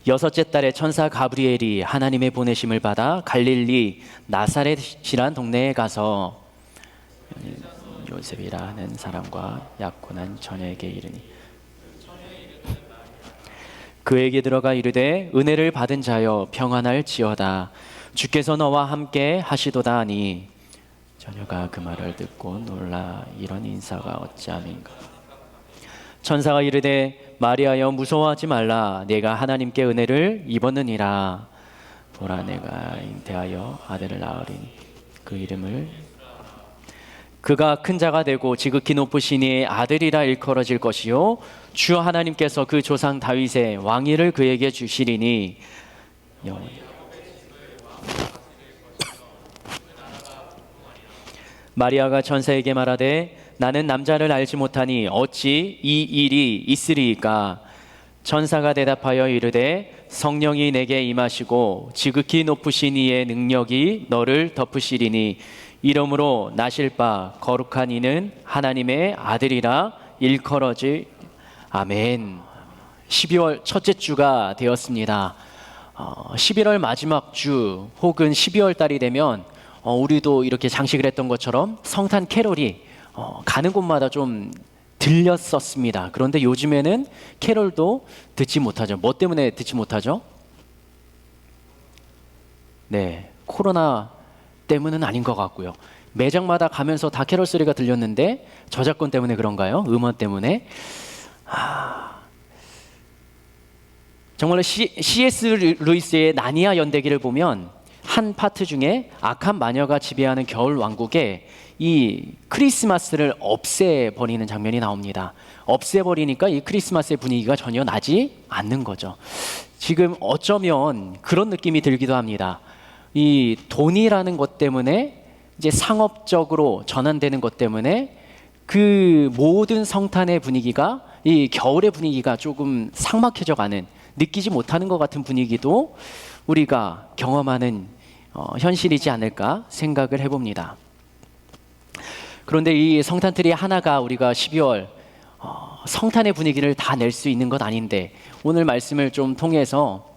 여섯째 달에 천사 가브리엘이 하나님의 보내심을 받아 갈릴리 나사렛이란 동네에 가서 요셉이라 하는 사람과 약혼한 처녀에게 이르니 그에게 들어가 이르되 은혜를 받은 자여 평안할지어다 주께서 너와 함께 하시도다 하니 처녀가 그 말을 듣고 놀라 이런 인사가 어찌함인가. 천사가 이르되 마리아여 무서워하지 말라 내가 하나님께 은혜를 입었느니라. 보라 내가 잉태하여 아들을 낳으리니 그 이름을 그가 큰 자가 되고 지극히 높으시니 아들이라 일컬어질 것이요 주 하나님께서 그 조상 다윗의 왕위를 그에게 주시리니 영원히. 마리아가 천사에게 말하되 나는 남자를 알지 못하니 어찌 이 일이 있으리이까. 천사가 대답하여 이르되 성령이 내게 임하시고 지극히 높으신 이의 능력이 너를 덮으시리니 이러므로 나실 바 거룩한 이는 하나님의 아들이라 일컬어질. 아멘. 12월 첫째 주가 되었습니다. 11월 마지막 주 혹은 12월 달이 되면 우리도 이렇게 장식을 했던 것처럼 성탄 캐롤이 가는 곳마다 좀 들렸었습니다. 그런데 요즘에는 캐롤도 듣지 못하죠. 뭐 때문에 듣지 못하죠? 네, 코로나 때문은 아닌 것 같고요. 매장마다 가면서 다 캐롤 소리가 들렸는데 저작권 때문에 그런가요? 음원 때문에? 정말로 C.S. 루이스의 나니아 연대기를 보면 한 파트 중에 악한 마녀가 지배하는 겨울 왕국에 이 크리스마스를 없애버리는 장면이 나옵니다. 없애버리니까 이 크리스마스의 분위기가 전혀 나지 않는 거죠. 지금 어쩌면 그런 느낌이 들기도 합니다. 이 돈이라는 것 때문에 이제 상업적으로 전환되는 것 때문에 그 모든 성탄의 분위기가 이 겨울의 분위기가 조금 삭막해져 가는, 느끼지 못하는 것 같은 분위기도 우리가 경험하는 현실이지 않을까 생각을 해봅니다. 그런데 이 성탄트리 하나가 우리가 12월 성탄의 분위기를 다 낼 수 있는 것 아닌데, 오늘 말씀을 좀 통해서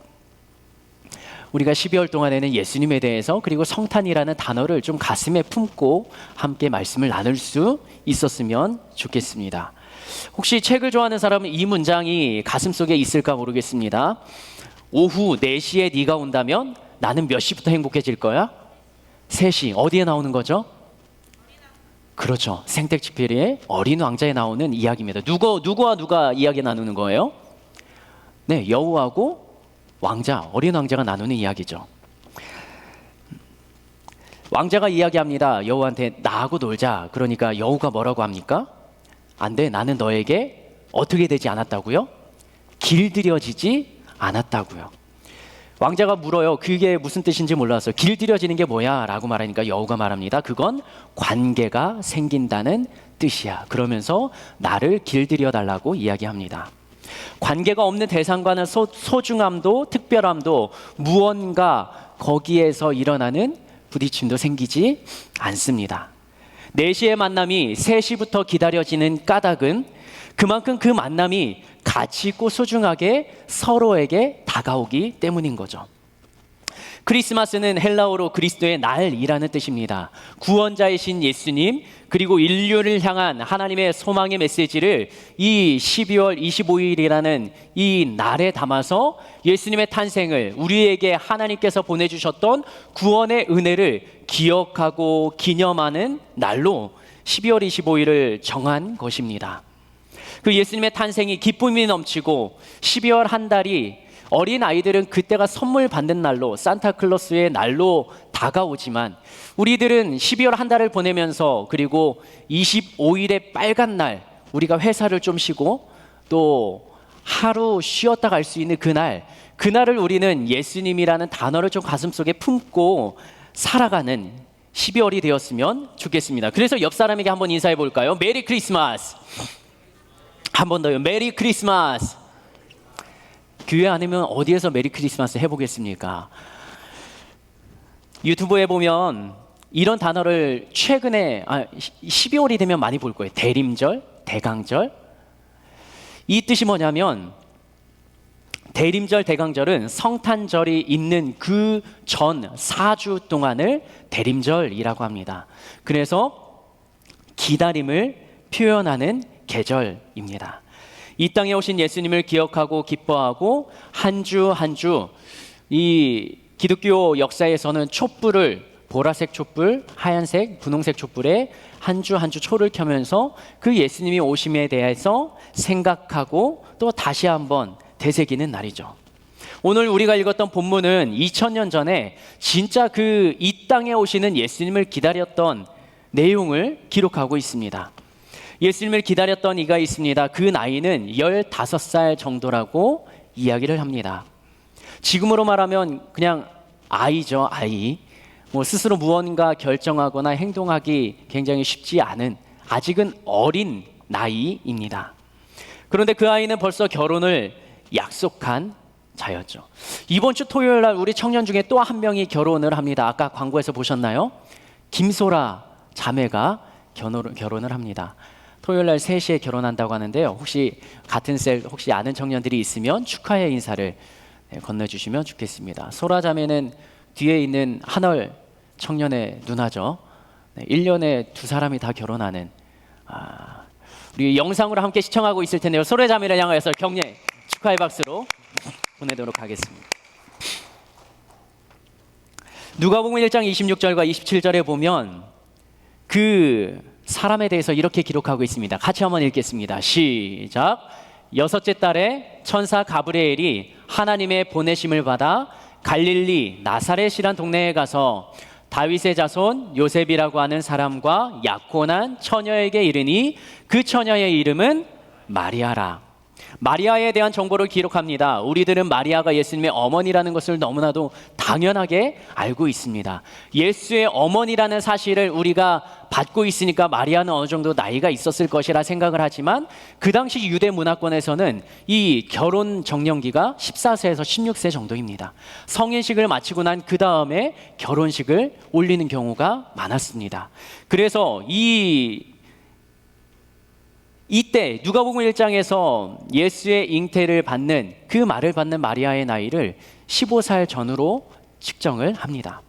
우리가 12월 동안에는 예수님에 대해서 그리고 성탄이라는 단어를 좀 가슴에 품고 함께 말씀을 나눌 수 있었으면 좋겠습니다. 혹시 책을 좋아하는 사람은 이 문장이 가슴속에 있을까 모르겠습니다. 오후 4시에 네가 온다면 나는 몇 시부터 행복해질 거야? 3시. 어디에 나오는 거죠? 그렇죠. 생텍쥐페리의 어린 왕자에 나오는 이야기입니다. 누구와 누가 이야기 나누는 거예요? 네, 여우하고 왕자, 어린 왕자가 나누는 이야기죠. 왕자가 이야기합니다. 여우한테 나하고 놀자. 그러니까 여우가 뭐라고 합니까? 안 돼, 나는 너에게 어떻게 되지 않았다고요? 길들여지지 않았다고요. 왕자가 물어요. 그게 무슨 뜻인지 몰라서 길들여지는 게 뭐야? 라고 말하니까 여우가 말합니다. 그건 관계가 생긴다는 뜻이야. 그러면서 나를 길들여 달라고 이야기합니다. 관계가 없는 대상과는 소중함도 특별함도 무언가 거기에서 일어나는 부딪힘도 생기지 않습니다. 4시의 만남이 3시부터 기다려지는 까닭은 그만큼 그 만남이 가치 있고 소중하게 서로에게 다가오기 때문인 거죠. 크리스마스는 헬라어로 그리스도의 날이라는 뜻입니다. 구원자이신 예수님 그리고 인류를 향한 하나님의 소망의 메시지를 이 12월 25일이라는 이 날에 담아서 예수님의 탄생을, 우리에게 하나님께서 보내주셨던 구원의 은혜를 기억하고 기념하는 날로 12월 25일을 정한 것입니다. 그 예수님의 탄생이 기쁨이 넘치고 12월 한 달이 어린 아이들은 그때가 선물 받는 날로, 산타클로스의 날로 다가오지만 우리들은 12월 한 달을 보내면서 그리고 25일의 빨간 날, 우리가 회사를 좀 쉬고 또 하루 쉬었다 갈 수 있는 그날을 우리는 예수님이라는 단어를 좀 가슴속에 품고 살아가는 12월이 되었으면 좋겠습니다. 그래서 옆 사람에게 한번 인사해 볼까요? 메리 크리스마스. 한 번 더요. 메리 크리스마스. 교회 아니면 어디에서 메리 크리스마스 해보겠습니까? 유튜브에 보면 이런 단어를 최근에 12월이 되면 많이 볼 거예요. 대림절, 대강절. 이 뜻이 뭐냐면 대림절, 대강절은 성탄절이 있는 그 전 4주 동안을 대림절이라고 합니다. 그래서 기다림을 표현하는 계절입니다. 이 땅에 오신 예수님을 기억하고 기뻐하고 한 주 한 주 이 기독교 역사에서는 촛불을 보라색 촛불, 하얀색, 분홍색 촛불에 한 주 한 주 초를 켜면서 그 예수님이 오심에 대해서 생각하고 또 다시 한번 되새기는 날이죠. 오늘 우리가 읽었던 본문은 2000년 전에 진짜 그 이 땅에 오시는 예수님을 기다렸던 내용을 기록하고 있습니다. 예수님을 기다렸던 이가 있습니다. 그 나이는 15살 정도라고 이야기를 합니다. 지금으로 말하면 그냥 아이죠, 아이. 스스로 무언가 결정하거나 행동하기 굉장히 쉽지 않은, 아직은 어린 나이입니다. 그런데 그 아이는 벌써 결혼을 약속한 자였죠. 이번 주 토요일 날 우리 청년 중에 또 한 명이 결혼을 합니다. 아까 광고에서 보셨나요? 김소라 자매가 결혼을 합니다. 토요일 날 3시에 결혼한다고 하는데요. 혹시 같은 셀 혹시 아는 청년들이 있으면 축하의 인사를 건네주시면 좋겠습니다. 소라 자매는 뒤에 있는 한월 청년의 누나죠. 1년에 2사람이 다 결혼하는, 우리 영상으로 함께 시청하고 있을 텐데요. 소라 자매를 향하여서 격려 축하의 박수로 보내도록 하겠습니다. 누가복음 1장 26절과 27절에 보면 그 사람에 대해서 이렇게 기록하고 있습니다. 같이 한번 읽겠습니다. 시작. 6째 달에 천사 가브리엘이 하나님의 보내심을 받아 갈릴리 나사렛이란 동네에 가서 다윗의 자손 요셉이라고 하는 사람과 약혼한 처녀에게 이르니 그 처녀의 이름은 마리아라. 마리아에 대한 정보를 기록합니다. 우리들은 마리아가 예수님의 어머니라는 것을 너무나도 당연하게 알고 있습니다. 예수의 어머니라는 사실을 우리가 받고 있으니까 마리아는 어느 정도 나이가 있었을 것이라 생각을 하지만 그 당시 유대 문화권에서는 이 결혼 정년기가 14세에서 16세 정도입니다. 성인식을 마치고 난 그 다음에 결혼식을 올리는 경우가 많았습니다. 그래서 이때 누가복음 1장에서 예수의 잉태를 받는, 그 말을 받는 마리아의 나이를 15살 전후로 측정을 합니다.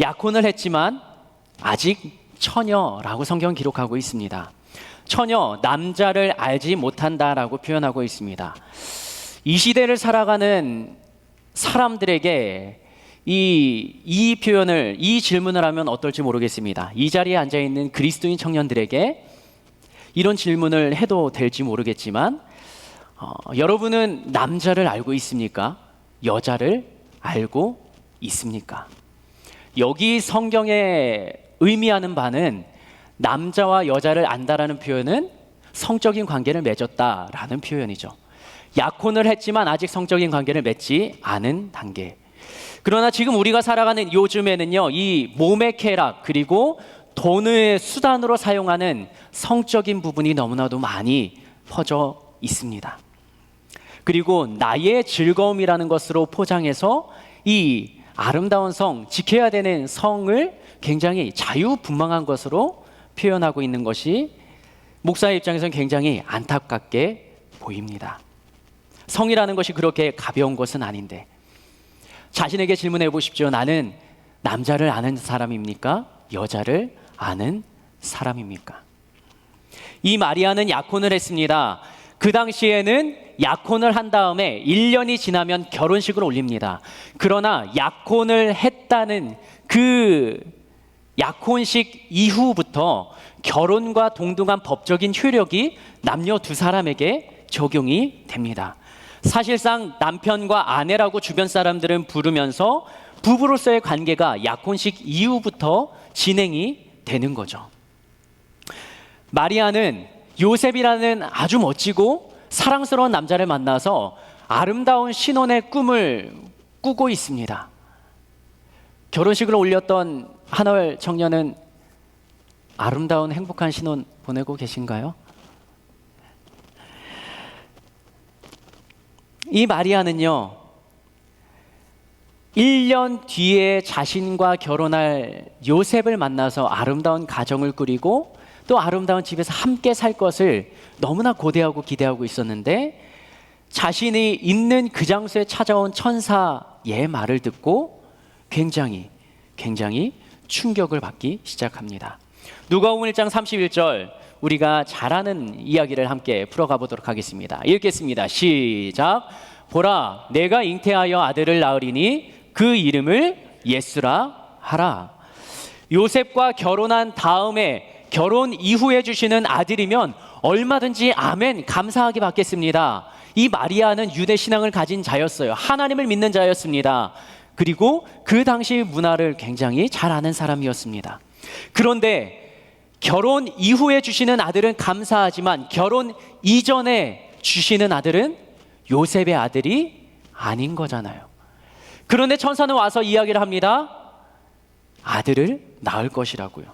약혼을 했지만 아직 처녀라고 성경 기록하고 있습니다. 처녀, 남자를 알지 못한다라고 표현하고 있습니다. 이 시대를 살아가는 사람들에게 이 표현을, 이 질문을 하면 어떨지 모르겠습니다. 이 자리에 앉아있는 그리스도인 청년들에게 이런 질문을 해도 될지 모르겠지만, 여러분은 남자를 알고 있습니까? 여자를 알고 있습니까? 여기 성경에 의미하는 바는 남자와 여자를 안다라는 표현은 성적인 관계를 맺었다라는 표현이죠. 약혼을 했지만 아직 성적인 관계를 맺지 않은 단계. 그러나 지금 우리가 살아가는 요즘에는요, 이 몸의 쾌락 그리고 돈을 수단으로 사용하는 성적인 부분이 너무나도 많이 퍼져 있습니다. 그리고 나의 즐거움이라는 것으로 포장해서 이 아름다운 성, 지켜야 되는 성을 굉장히 자유분방한 것으로 표현하고 있는 것이 목사의 입장에서는 굉장히 안타깝게 보입니다. 성이라는 것이 그렇게 가벼운 것은 아닌데, 자신에게 질문해 보십시오. 나는 남자를 아는 사람입니까? 여자를 아는 사람입니까? 이 마리아는 약혼을 했습니다. 그 당시에는 약혼을 한 다음에 1년이 지나면 결혼식을 올립니다. 그러나 약혼을 했다는 그 약혼식 이후부터 결혼과 동등한 법적인 효력이 남녀 두 사람에게 적용이 됩니다. 사실상 남편과 아내라고 주변 사람들은 부르면서 부부로서의 관계가 약혼식 이후부터 진행이 되는 거죠. 마리아는 요셉이라는 아주 멋지고 사랑스러운 남자를 만나서 아름다운 신혼의 꿈을 꾸고 있습니다. 결혼식을 올렸던 한월 청년은 아름다운 행복한 신혼 보내고 계신가요? 이 마리아는요, 1년 뒤에 자신과 결혼할 요셉을 만나서 아름다운 가정을 꾸리고 또 아름다운 집에서 함께 살 것을 너무나 고대하고 기대하고 있었는데, 자신이 있는 그 장소에 찾아온 천사의 말을 듣고 굉장히 충격을 받기 시작합니다. 누가복음 1장 31절, 우리가 잘 아는 이야기를 함께 풀어가 보도록 하겠습니다. 읽겠습니다. 시작. 보라, 내가 잉태하여 아들을 낳으리니 그 이름을 예수라 하라. 요셉과 결혼한 다음에 결혼 이후에 주시는 아들이면 얼마든지 아멘 감사하게 받겠습니다. 이 마리아는 유대 신앙을 가진 자였어요. 하나님을 믿는 자였습니다. 그리고 그 당시 문화를 굉장히 잘 아는 사람이었습니다. 그런데 결혼 이후에 주시는 아들은 감사하지만 결혼 이전에 주시는 아들은 요셉의 아들이 아닌 거잖아요. 그런데 천사는 와서 이야기를 합니다. 아들을 낳을 것이라고요.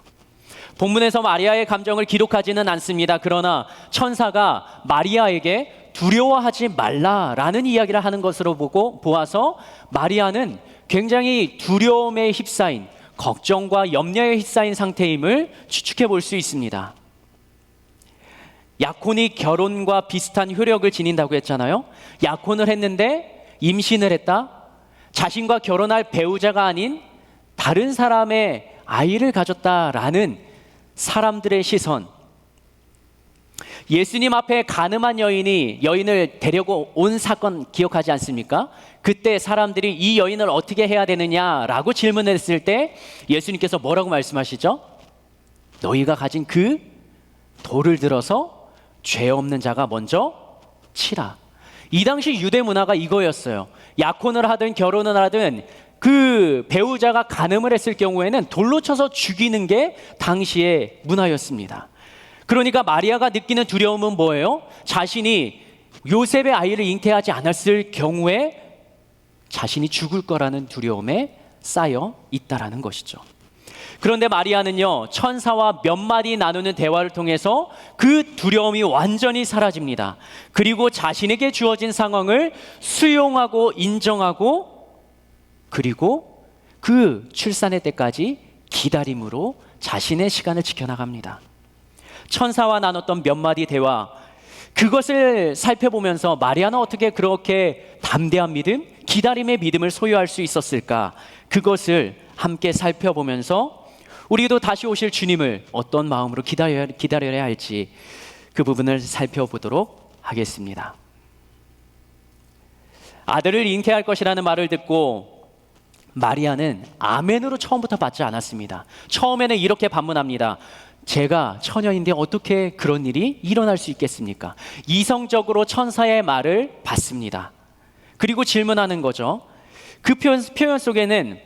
본문에서 마리아의 감정을 기록하지는 않습니다. 그러나 천사가 마리아에게 두려워하지 말라라는 이야기를 하는 것으로 보아서 마리아는 굉장히 두려움에 휩싸인, 걱정과 염려에 휩싸인 상태임을 추측해 볼 수 있습니다. 약혼이 결혼과 비슷한 효력을 지닌다고 했잖아요. 약혼을 했는데 임신을 했다. 자신과 결혼할 배우자가 아닌 다른 사람의 아이를 가졌다라는 사람들의 시선. 예수님 앞에 가늠한 여인을 데려고 온 사건 기억하지 않습니까? 그때 사람들이 이 여인을 어떻게 해야 되느냐라고 질문했을 때 예수님께서 뭐라고 말씀하시죠? 너희가 가진 그 돌을 들어서 죄 없는 자가 먼저 치라. 이 당시 유대 문화가 이거였어요. 약혼을 하든 결혼을 하든 그 배우자가 간음을 했을 경우에는 돌로 쳐서 죽이는 게 당시의 문화였습니다. 그러니까 마리아가 느끼는 두려움은 뭐예요? 자신이 요셉의 아이를 잉태하지 않았을 경우에 자신이 죽을 거라는 두려움에 쌓여 있다라는 것이죠. 그런데 마리아는요, 천사와 몇 마디 나누는 대화를 통해서 그 두려움이 완전히 사라집니다. 그리고 자신에게 주어진 상황을 수용하고 인정하고, 그리고 그 출산의 때까지 기다림으로 자신의 시간을 지켜나갑니다. 천사와 나눴던 몇 마디 대화, 그것을 살펴보면서 마리아는 어떻게 그렇게 담대한 믿음, 기다림의 믿음을 소유할 수 있었을까? 그것을 함께 살펴보면서 우리도 다시 오실 주님을 어떤 마음으로 기다려야 할지 그 부분을 살펴보도록 하겠습니다. 아들을 잉태할 것이라는 말을 듣고 마리아는 아멘으로 처음부터 받지 않았습니다. 처음에는 이렇게 반문합니다. 제가 처녀인데 어떻게 그런 일이 일어날 수 있겠습니까? 이성적으로 천사의 말을 받습니다. 그리고 질문하는 거죠. 그 표현 속에는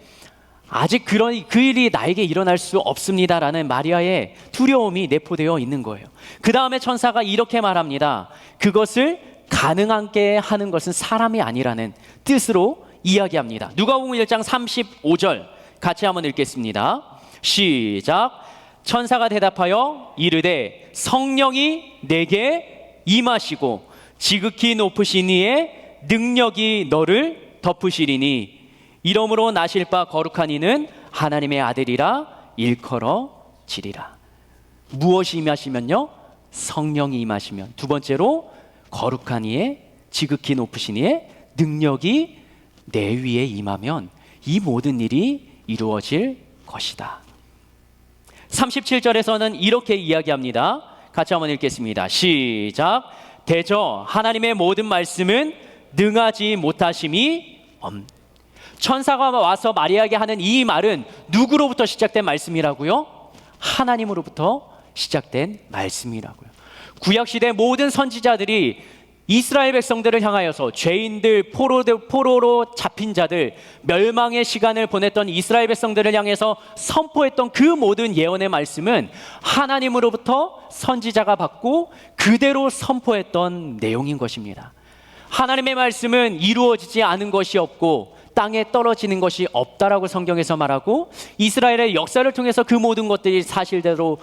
아직 그 일이 나에게 일어날 수 없습니다라는 마리아의 두려움이 내포되어 있는 거예요. 그 다음에 천사가 이렇게 말합니다. 그것을 가능하게 하는 것은 사람이 아니라는 뜻으로 이야기합니다. 누가복음 1장 35절 같이 한번 읽겠습니다. 시작. 천사가 대답하여 이르되 성령이 내게 임하시고 지극히 높으신 이의 능력이 너를 덮으시리니 이러므로 나실 바 거룩한 이는 하나님의 아들이라 일컬어지리라. 무엇이 임하시면요? 성령이 임하시면. 두 번째로 거룩한 이의 지극히 높으신 이의 능력이 내 위에 임하면 이 모든 일이 이루어질 것이다. 37절에서는 이렇게 이야기합니다. 같이 한번 읽겠습니다. 시작. 대저 하나님의 모든 말씀은 능하지 못하심이 천사가 와서 마리아에게 하는 이 말은 누구로부터 시작된 말씀이라고요? 하나님으로부터 시작된 말씀이라고요. 구약시대 모든 선지자들이 이스라엘 백성들을 향하여서 죄인들, 포로로 잡힌 자들, 멸망의 시간을 보냈던 이스라엘 백성들을 향해서 선포했던 그 모든 예언의 말씀은 하나님으로부터 선지자가 받고 그대로 선포했던 내용인 것입니다. 하나님의 말씀은 이루어지지 않은 것이 없고 땅에 떨어지는 것이 없다라고 성경에서 말하고 이스라엘의 역사를 통해서 그 모든 것들이 사실대로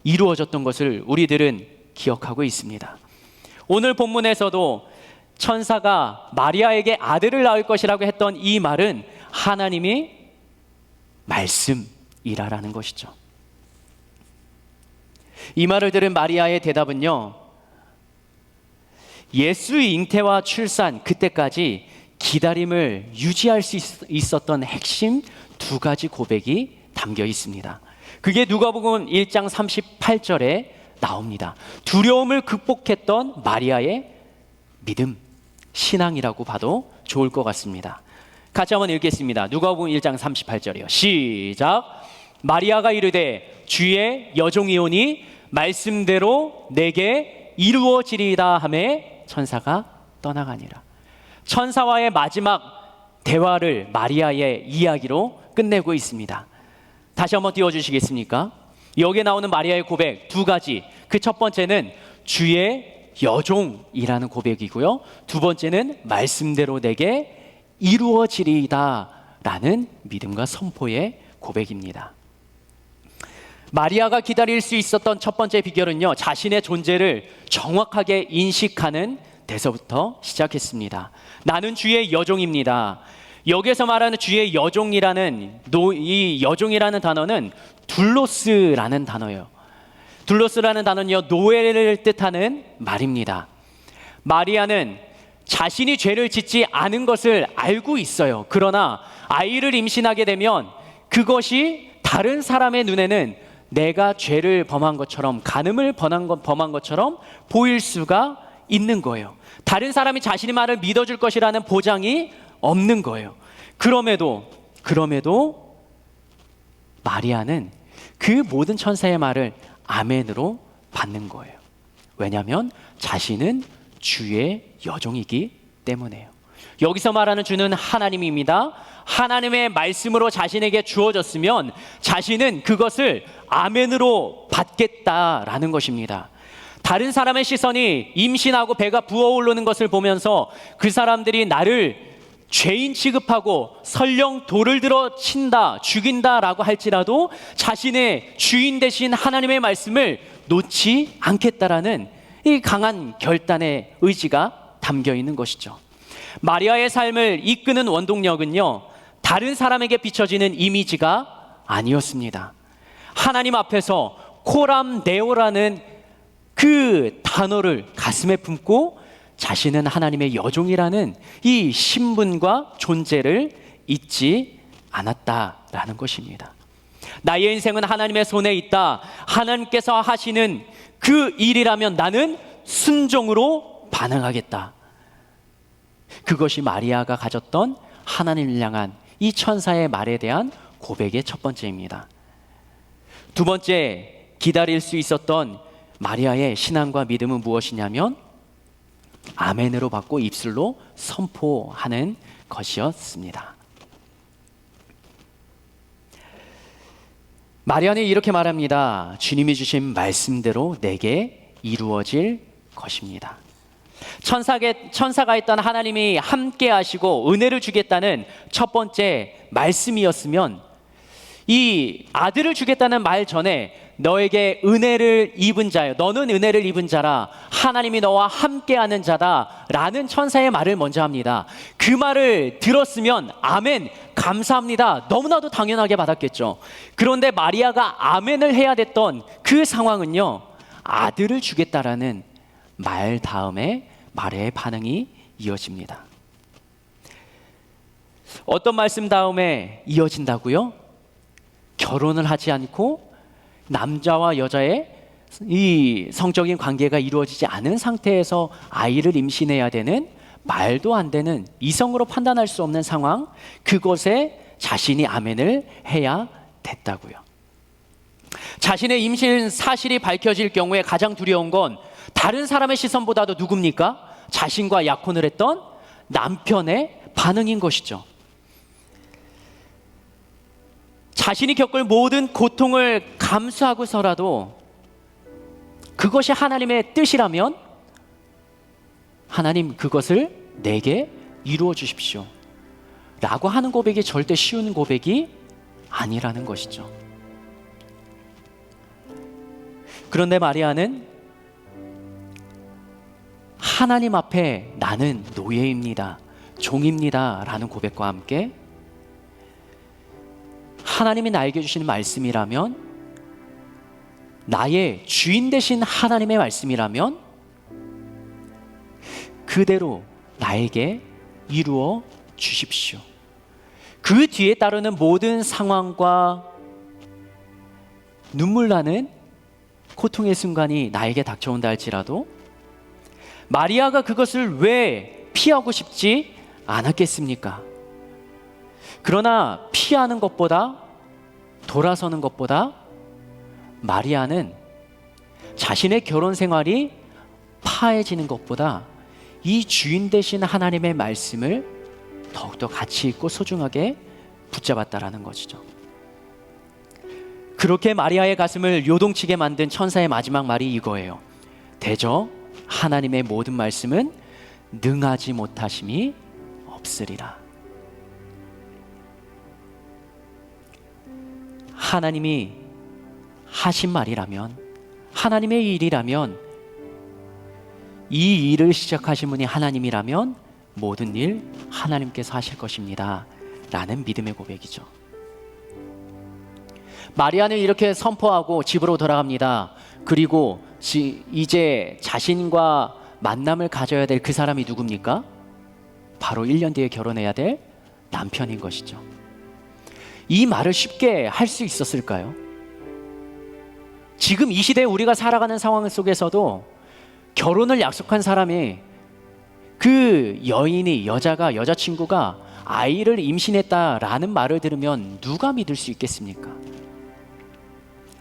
이루어졌던 것을 우리들은 기억하고 있습니다. 오늘 본문에서도 천사가 마리아에게 아들을 낳을 것이라고 했던 이 말은 하나님이 말씀이라는 것이죠. 이 말을 들은 마리아의 대답은요, 예수의 잉태와 출산, 그때까지 기다림을 유지할 수 있었던 핵심 두 가지 고백이 담겨 있습니다. 그게 누가복음 1장 38절에 나옵니다. 두려움을 극복했던 마리아의 믿음, 신앙이라고 봐도 좋을 것 같습니다. 같이 한번 읽겠습니다. 누가복음 1장 38절이요. 시작. 마리아가 이르되 주의 여종이오니 말씀대로 내게 이루어지리이다 하매 천사가 떠나가니라. 천사와의 마지막 대화를 마리아의 이야기로 끝내고 있습니다. 다시 한번 띄워주시겠습니까? 여기에 나오는 마리아의 고백 두 가지. 그 첫 번째는 주의 여종이라는 고백이고요. 두 번째는 말씀대로 내게 이루어지리이다 라는 믿음과 선포의 고백입니다. 마리아가 기다릴 수 있었던 첫 번째 비결은요, 자신의 존재를 정확하게 인식하는 데서부터 시작했습니다. 나는 주의 여종입니다. 여기에서 말하는 주의 여종이라는 이 여종이라는 단어는 둘로스라는 단어예요. 둘로스라는 단어는요, 노예를 뜻하는 말입니다. 마리아는 자신이 죄를 짓지 않은 것을 알고 있어요. 그러나 아이를 임신하게 되면 그것이 다른 사람의 눈에는 내가 죄를 범한 것처럼, 간음을 범한 것처럼 보일 수가 있는 거예요. 다른 사람이 자신의 말을 믿어줄 것이라는 보장이 없는 거예요. 그럼에도 마리아는 그 모든 천사의 말을 아멘으로 받는 거예요. 왜냐하면 자신은 주의 여종이기 때문에요. 여기서 말하는 주는 하나님입니다. 하나님의 말씀으로 자신에게 주어졌으면 자신은 그것을 아멘으로 받겠다라는 것입니다. 다른 사람의 시선이 임신하고 배가 부어오르는 것을 보면서 그 사람들이 나를 죄인 취급하고 설령 돌을 들어 친다, 죽인다라고 할지라도 자신의 주인 되신 하나님의 말씀을 놓지 않겠다라는 이 강한 결단의 의지가 담겨 있는 것이죠. 마리아의 삶을 이끄는 원동력은요, 다른 사람에게 비춰지는 이미지가 아니었습니다. 하나님 앞에서 코람네오라는 그 단어를 가슴에 품고 자신은 하나님의 여종이라는 이 신분과 존재를 잊지 않았다라는 것입니다. 나의 인생은 하나님의 손에 있다. 하나님께서 하시는 그 일이라면 나는 순종으로 반응하겠다. 그것이 마리아가 가졌던 하나님을 향한 이 천사의 말에 대한 고백의 첫 번째입니다. 두 번째, 기다릴 수 있었던 마리아의 신앙과 믿음은 무엇이냐면 아멘으로 받고 입술로 선포하는 것이었습니다. 마리아는 이렇게 말합니다. 주님이 주신 말씀대로 내게 이루어질 것입니다. 천사가 했던 하나님이 함께 하시고 은혜를 주겠다는 첫 번째 말씀이었으면, 이 아들을 주겠다는 말 전에 너에게 은혜를 입은 자요, 너는 은혜를 입은 자라, 하나님이 너와 함께하는 자다 라는 천사의 말을 먼저 합니다. 그 말을 들었으면 아멘, 감사합니다, 너무나도 당연하게 받았겠죠. 그런데 마리아가 아멘을 해야 됐던 그 상황은요, 아들을 주겠다라는 말 다음에 말의 반응이 이어집니다. 어떤 말씀 다음에 이어진다고요? 결혼을 하지 않고 남자와 여자의 이 성적인 관계가 이루어지지 않은 상태에서 아이를 임신해야 되는, 말도 안 되는, 이성으로 판단할 수 없는 상황, 그것에 자신이 아멘을 해야 됐다고요. 자신의 임신 사실이 밝혀질 경우에 가장 두려운 건 다른 사람의 시선보다도 누굽니까? 자신과 약혼을 했던 남편의 반응인 것이죠. 자신이 겪을 모든 고통을 감수하고서라도 그것이 하나님의 뜻이라면 하나님, 그것을 내게 이루어 주십시오 라고 하는 고백이 절대 쉬운 고백이 아니라는 것이죠. 그런데 마리아는 하나님 앞에 나는 노예입니다, 종입니다 라는 고백과 함께 하나님이 나에게 주시는 말씀이라면, 나의 주인 되신 하나님의 말씀이라면 그대로 나에게 이루어 주십시오. 그 뒤에 따르는 모든 상황과 눈물 나는 고통의 순간이 나에게 닥쳐온다 할지라도 마리아가 그것을 왜 피하고 싶지 않았겠습니까? 그러나 피하는 것보다, 돌아서는 것보다 마리아는 자신의 결혼 생활이 파해지는 것보다 이 주인 되신 하나님의 말씀을 더욱더 가치 있고 소중하게 붙잡았다라는 것이죠. 그렇게 마리아의 가슴을 요동치게 만든 천사의 마지막 말이 이거예요. 대저 하나님의 모든 말씀은 능하지 못하심이 없으리라. 하나님이 하신 말이라면, 하나님의 일이라면, 이 일을 시작하신 분이 하나님이라면 모든 일 하나님께서 하실 것입니다 라는 믿음의 고백이죠. 마리아는 이렇게 선포하고 집으로 돌아갑니다. 그리고 이제 자신과 만남을 가져야 될 그 사람이 누굽니까? 바로 1년 뒤에 결혼해야 될 남편인 것이죠. 이 말을 쉽게 할 수 있었을까요? 지금 이 시대에 우리가 살아가는 상황 속에서도 결혼을 약속한 사람이, 그 여인이, 여자친구가 아이를 임신했다라는 말을 들으면 누가 믿을 수 있겠습니까?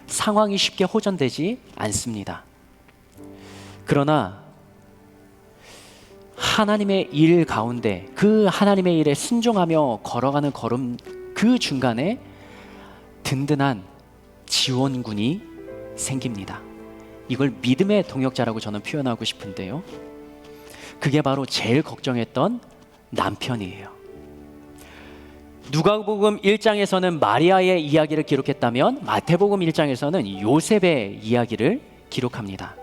상황이 쉽게 호전되지 않습니다. 그러나 하나님의 일 가운데, 그 하나님의 일에 순종하며 걸어가는 걸음 그 중간에 든든한 지원군이 생깁니다. 이걸 믿음의 동역자라고 저는 표현하고 싶은데요, 그게 바로 제일 걱정했던 남편이에요. 누가복음 1장에서는 마리아의 이야기를 기록했다면 마태복음 1장에서는 요셉의 이야기를 기록합니다.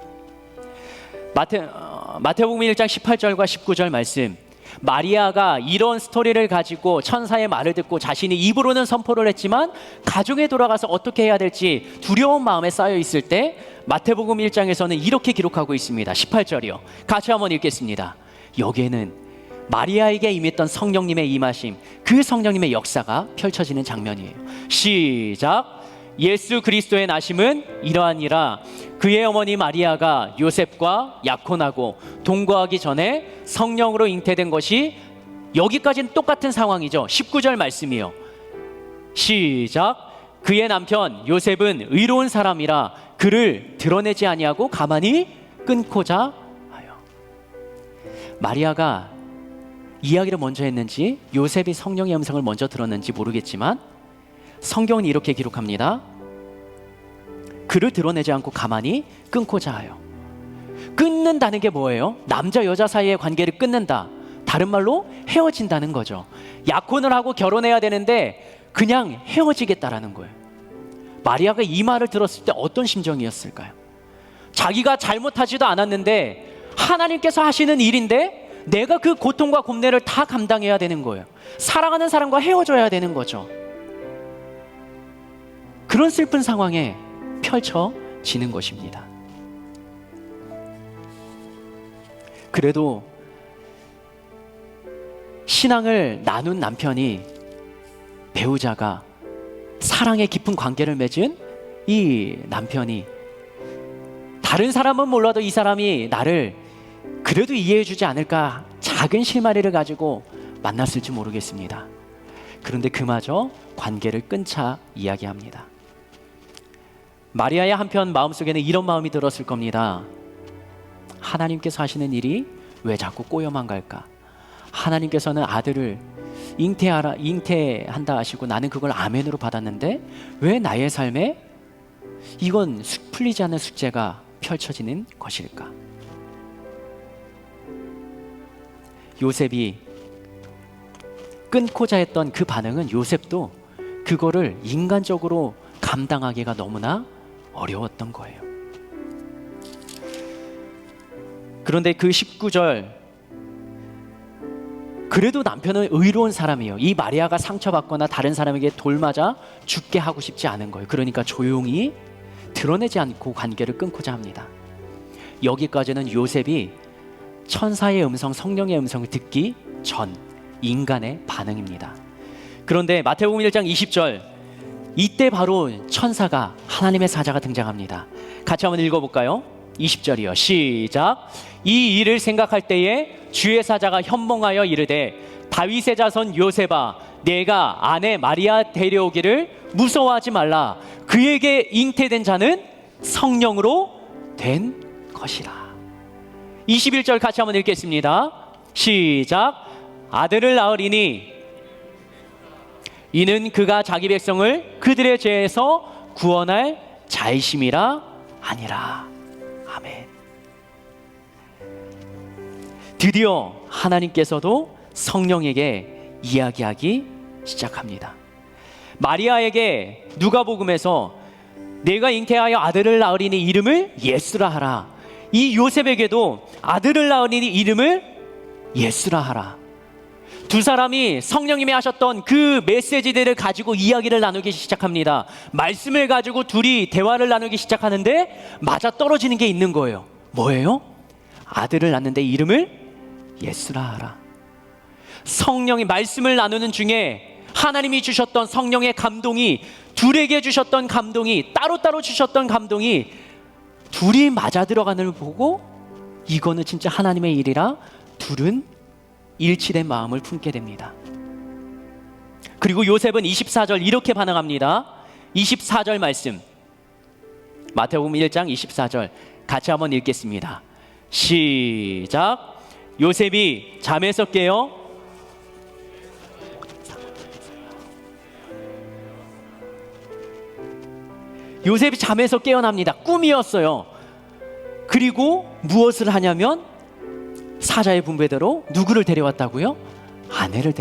마태복음 1장 18절과 19절 말씀, 마리아가 이런 스토리를 가지고 천사의 말을 듣고 자신이 입으로는 선포를 했지만 가정에 돌아가서 어떻게 해야 될지 두려운 마음에 쌓여 있을 때 마태복음 1장에서는 이렇게 기록하고 있습니다. 18절이요. 같이 한번 읽겠습니다. 여기에는 마리아에게 임했던 성령님의 임하심, 그 성령님의 역사가 펼쳐지는 장면이에요. 시작. 예수 그리스도의 나심은 이러하니라. 그의 어머니 마리아가 요셉과 약혼하고 동거하기 전에 성령으로 잉태된 것이, 여기까지는 똑같은 상황이죠. 19절 말씀이요. 시작. 그의 남편 요셉은 의로운 사람이라 그를 드러내지 아니하고 가만히 끊고자 하여. 마리아가 이야기를 먼저 했는지 요셉이 성령의 음성을 먼저 들었는지 모르겠지만 성경은 이렇게 기록합니다. 그를 드러내지 않고 가만히 끊고자 하여. 끊는다는 게 뭐예요? 남자 여자 사이의 관계를 끊는다, 다른 말로 헤어진다는 거죠. 약혼을 하고 결혼해야 되는데 그냥 헤어지겠다라는 거예요. 마리아가 이 말을 들었을 때 어떤 심정이었을까요? 자기가 잘못하지도 않았는데 하나님께서 하시는 일인데 내가 그 고통과 곰내를 다 감당해야 되는 거예요. 사랑하는 사람과 헤어져야 되는 거죠. 그런 슬픈 상황에 펼쳐지는 것입니다. 그래도 신앙을 나눈 남편이, 배우자가 사랑의 깊은 관계를 맺은 이 남편이, 다른 사람은 몰라도 이 사람이 나를 그래도 이해해 주지 않을까 작은 실마리를 가지고 만났을지 모르겠습니다. 그런데 그마저 관계를 끊자 이야기합니다. 마리아의 한편 마음속에는 이런 마음이 들었을 겁니다. 하나님께서 하시는 일이 왜 자꾸 꼬여만 갈까? 하나님께서는 아들을 잉태한다 하시고 나는 그걸 아멘으로 받았는데 왜 나의 삶에 이건 풀리지 않는 숙제가 펼쳐지는 것일까? 요셉이 끊고자 했던 그 반응은 요셉도 그거를 인간적으로 감당하기가 너무나 어려웠던 거예요. 그런데 그 19절, 그래도 남편은 의로운 사람이에요. 이 마리아가 상처받거나 다른 사람에게 돌맞아 죽게 하고 싶지 않은 거예요. 그러니까 조용히 드러내지 않고 관계를 끊고자 합니다. 여기까지는 요셉이 천사의 음성, 성령의 음성을 듣기 전 인간의 반응입니다. 그런데 마태복음 1장 20절, 이때 바로 천사가, 하나님의 사자가 등장합니다. 같이 한번 읽어볼까요? 20절이요. 시작. 이 일을 생각할 때에 주의 사자가 현몽하여 이르되 다윗의 자손 요셉아, 내가 아내 마리아 데려오기를 무서워하지 말라. 그에게 잉태된 자는 성령으로 된 것이라. 21절 같이 한번 읽겠습니다. 시작. 아들을 낳으리니 이는 그가 자기 백성을 그들의 죄에서 구원할 자이심이라 아니라. 아멘. 드디어 하나님께서도 성령에게 이야기하기 시작합니다. 마리아에게 누가복음에서 내가 잉태하여 아들을 낳으리니 이름을 예수라 하라. 이 요셉에게도 아들을 낳으리니 이름을 예수라 하라. 두 사람이 성령님이 하셨던 그 메시지들을 가지고 이야기를 나누기 시작합니다. 말씀을 가지고 둘이 대화를 나누기 시작하는데 맞아 떨어지는 게 있는 거예요. 뭐예요? 아들을 낳는데 이름을 예수라 하라. 성령이 말씀을 나누는 중에 하나님이 주셨던 성령의 감동이, 둘에게 주셨던 감동이, 따로따로 주셨던 감동이 둘이 맞아 들어가는 걸 보고 이거는 진짜 하나님의 일이라 둘은 일치된 마음을 품게 됩니다. 그리고 요셉은 24절 이렇게 반응합니다. 24절 말씀, 마태복음 1장 24절 같이 한번 읽겠습니다. 시작. 요셉이 잠에서 깨어 요셉이 잠에서 깨어납니다. 꿈이었어요. 그리고 무엇을 하냐면 사자의 분배대로 누구를 데려왔다고요? 아내를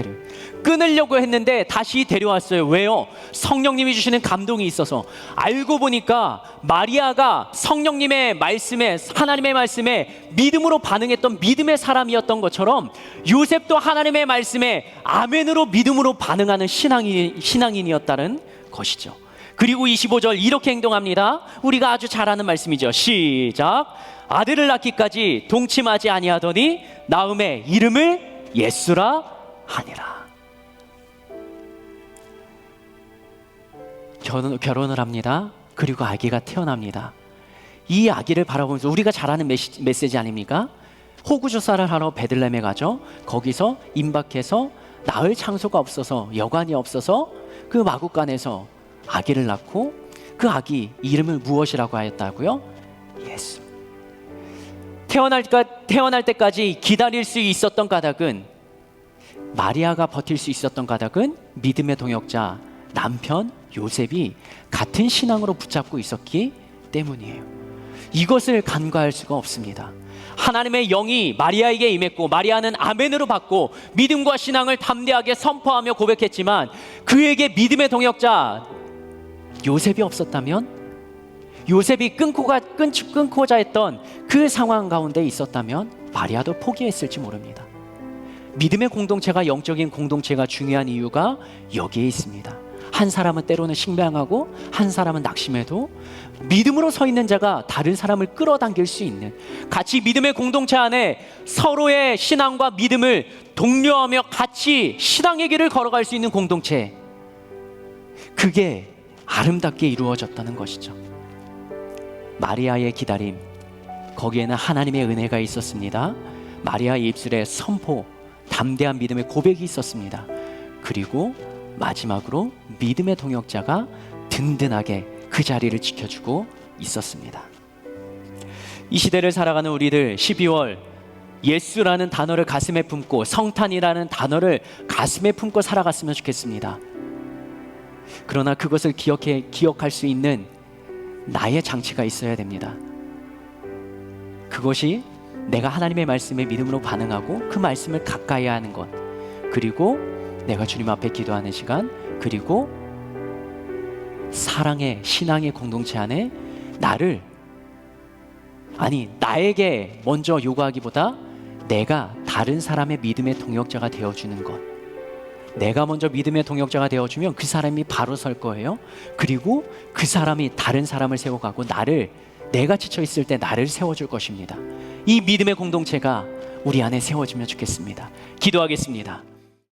끊으려고 했는데 다시 데려왔어요. 왜요? 성령님이 주시는 감동이 있어서. 알고 보니까 마리아가 성령님의 말씀에, 하나님의 말씀에 믿음으로 반응했던 믿음의 사람이었던 것처럼 요셉도 하나님의 말씀에 아멘으로 믿음으로 반응하는 신앙인이었다는 것이죠. 그리고 25절 이렇게 행동합니다. 우리가 아주 잘 아는 말씀이죠. 시작. 아들을 낳기까지 동침하지 아니하더니 나음에 이름을 예수라 하니라. 결혼을 합니다. 그리고 아기가 태어납니다. 이 아기를 바라보면서 우리가 잘 아는 메시지 아닙니까? 호구조사를 하러 베들레헴에 가죠. 거기서 임박해서 낳을 장소가 없어서, 여관이 없어서 그 마구간에서 아기를 낳고 그 아기 이름을 무엇이라고 하였다고요? 예수. 태어날 때까지 기다릴 수 있었던 까닭은, 마리아가 버틸 수 있었던 까닭은 믿음의 동역자 남편 요셉이 같은 신앙으로 붙잡고 있었기 때문이에요. 이것을 간과할 수가 없습니다. 하나님의 영이 마리아에게 임했고 마리아는 아멘으로 받고 믿음과 신앙을 담대하게 선포하며 고백했지만 그에게 믿음의 동역자 요셉이 없었다면, 요셉이 끊고자 했던 그 상황 가운데 있었다면 마리아도 포기했을지 모릅니다. 믿음의 공동체가, 영적인 공동체가 중요한 이유가 여기에 있습니다. 한 사람은 때로는 식량하고 한 사람은 낙심해도 믿음으로 서 있는 자가 다른 사람을 끌어당길 수 있는, 같이 믿음의 공동체 안에 서로의 신앙과 믿음을 독려하며 같이 신앙의 길을 걸어갈 수 있는 공동체, 그게 아름답게 이루어졌다는 것이죠. 마리아의 기다림, 거기에는 하나님의 은혜가 있었습니다. 마리아의 입술에 선포, 담대한 믿음의 고백이 있었습니다. 그리고 마지막으로 믿음의 동역자가 든든하게 그 자리를 지켜주고 있었습니다. 이 시대를 살아가는 우리들 12월 예수라는 단어를 가슴에 품고, 성탄이라는 단어를 가슴에 품고 살아갔으면 좋겠습니다. 그러나 그것을 기억할 수 있는 나의 장치가 있어야 됩니다. 그것이 내가 하나님의 말씀에 믿음으로 반응하고 그 말씀을 가까이 하는 것, 그리고 내가 주님 앞에 기도하는 시간, 그리고 사랑의 신앙의 공동체 안에 나에게 먼저 요구하기보다 내가 다른 사람의 믿음의 동역자가 되어주는 것, 내가 먼저 믿음의 동역자가 되어주면 그 사람이 바로 설 거예요. 그리고 그 사람이 다른 사람을 세워가고 내가 지쳐있을 때 나를 세워줄 것입니다. 이 믿음의 공동체가 우리 안에 세워지면 좋겠습니다. 기도하겠습니다.